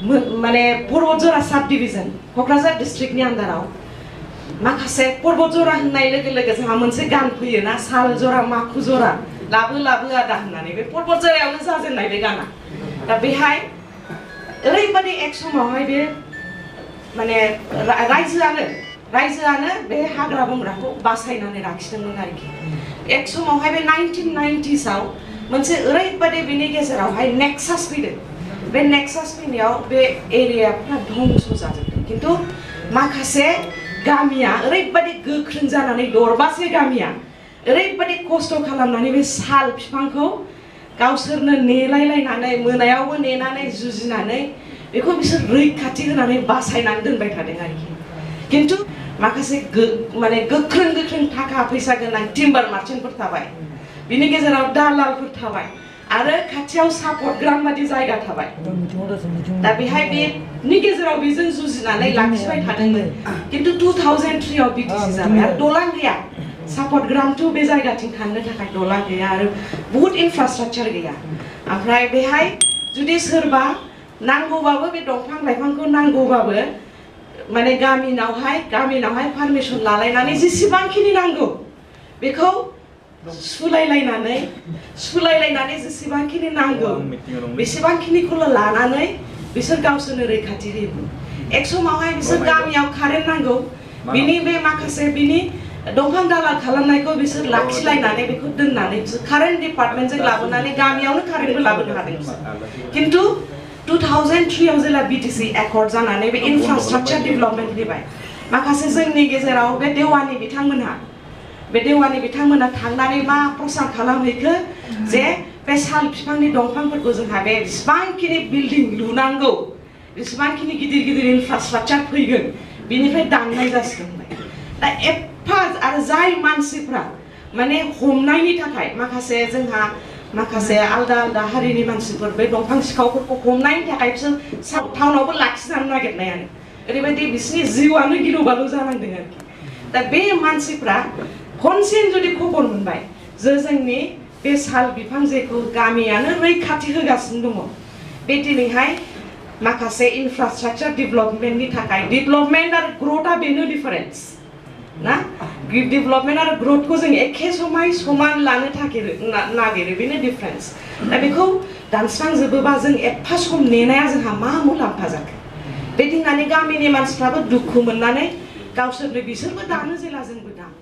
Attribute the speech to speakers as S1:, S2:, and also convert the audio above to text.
S1: माने पर्बतजरा साब डिभिजन क'क्राझार डिस्ट्रिक्टनि आन्दाराव माखासे पर्बतजरा होननाय लोगो लोगो जोंहा मोनसे गान फैयो ना साल जरा माखु जरा लाबो लाबो आदा होननानै बे पर्बतजरायावनो जाजेननाय बे गाना दा बेहाय ओरैबादि एक समावहाय बे माने रायजोआनो बे हाग्रा बंग्राखौ बासायनानै लाखिदोंमोन आरोखि एक समावहाय बे 1990s आव मोनसे ओरैबादि बिनि गेजेरावहाय नेक्सास फैदों बे नेक्सास फैनायाव बे एरियाफ्रा धंस जाजोबदों किन्तु माखासे गामिया ओरैबादि गोख्रों जानानै दरबासे गामिया ओरैबादि खस्थ' खालामनानै बे साल बिफांखौ गावसोरनो नेलायलायनानै मोनायावबो नेनानै जुजिनानै बेखौ बिसोर रैखाथि होनानै बासायनानै दोनबाय थादों आरोखि किन्तु माखासे माने गोख्रों थाखा फैसा गोनां टिम्बार मार्चेन्टफोर थाबाय बिनि गेजेराव दालालफोर थाबाय आरो खाथियाव सापर्ट ग्राम बादि जायगा थाबाय दा बेहाय बेनि गेजेराव बेजों जुजिनानै लाखिबाय थादोंमोन किन्तु 2003 आव बिटिसि जाबाय आरो दलां गैया सापर्ट ग्राम टु बे जायगाथिं थांनो थाखाय दलां गैया आरो बहुत इनफ्रास्ट्राक्चार गैया ओमफ्राय बेहाय जुदि सोरबा नांगौबाबो बे दंफां लाइफांखौ नांगौबाबो माने गामिनावहाय पारमिसन लालायनानै जेसेबांखिनि नांगौ बेखौ सुलायलायनानै जेसेबांखिनि नांगौ बेसेबांखिनिखौल' लानानै बिसोर गावसोरनो रैखाथि होयोमोन एक समावहाय बिसोर गामियाव कारेन्ट नांगौ बिनि बे माखासे बिनि दंफां दालाल खालामनायखौ बिसोर लाखिलायनानै बेखौ दोननानै बिसोर कारेन्ट डिपार्टमेन्टजों लाबोनानै गामियावनो कारेन्टबो लाबोनो हादों बिसोर किन्तु 2003 आव जेला बिटिसि एकर्ड जानानै बे इनफ्रास्ट्राक्चार डेभेलपमेन्ट फैबाय माखासे जोंनि गेजेराव बे देवानि बिथांमोना थांनानै मा प्रसार खालामहैखो जे बे साल बिफांनि दंफांफोरखौ जोंहा बे जेसेबांखिनि बिल्डिं लुनांगौ जेसेबांखिनि गिदिर इनफ्रास्ट्राक्चार फैगोन बिनिफ्राय दाननाय जासिगोन दा एफा आरो जाय मानसिफ्रा माने हमनायनि थाखाय माखासे आलदा हारिनि मानसिफोर बे दंफां सिखावफोरखौ हमनायनि थाखाय बिसोर टाउनावबो लाखिजानो नागिरनायानो ओरैबायदि बिसोरनि जिउआनो गिलु बालु जानांदों आरोखि दा बे मानसिफ्रा खनसेन जुदि खबर मोनबाय जे जोंनि बे साल बिफां जेखौ गामियानो रैखाथि होगासिनो दङ बे दिनैहाय माखासे इनफ्रास्ट्राक्चार डेभेलपमेन्टनि थाखाय डेभेलपमेन्ट आरो ग्रथआ बेनो डिफारेन्स ना डेभेलपमेन्ट आरो ग्रथखौ जों एखे समान लानो नागिरो बेनो डिफारेन्स दा बेखौ दानस्रांजोबोबा जों एफा सम नेनाया जोंहा मा मुलाम्फा जाखो बे दिननानै गामिनि मानसिफ्राबो दुखु मोननानै गावसोरनो बिसोरबो दानो जेला जोंबो दानो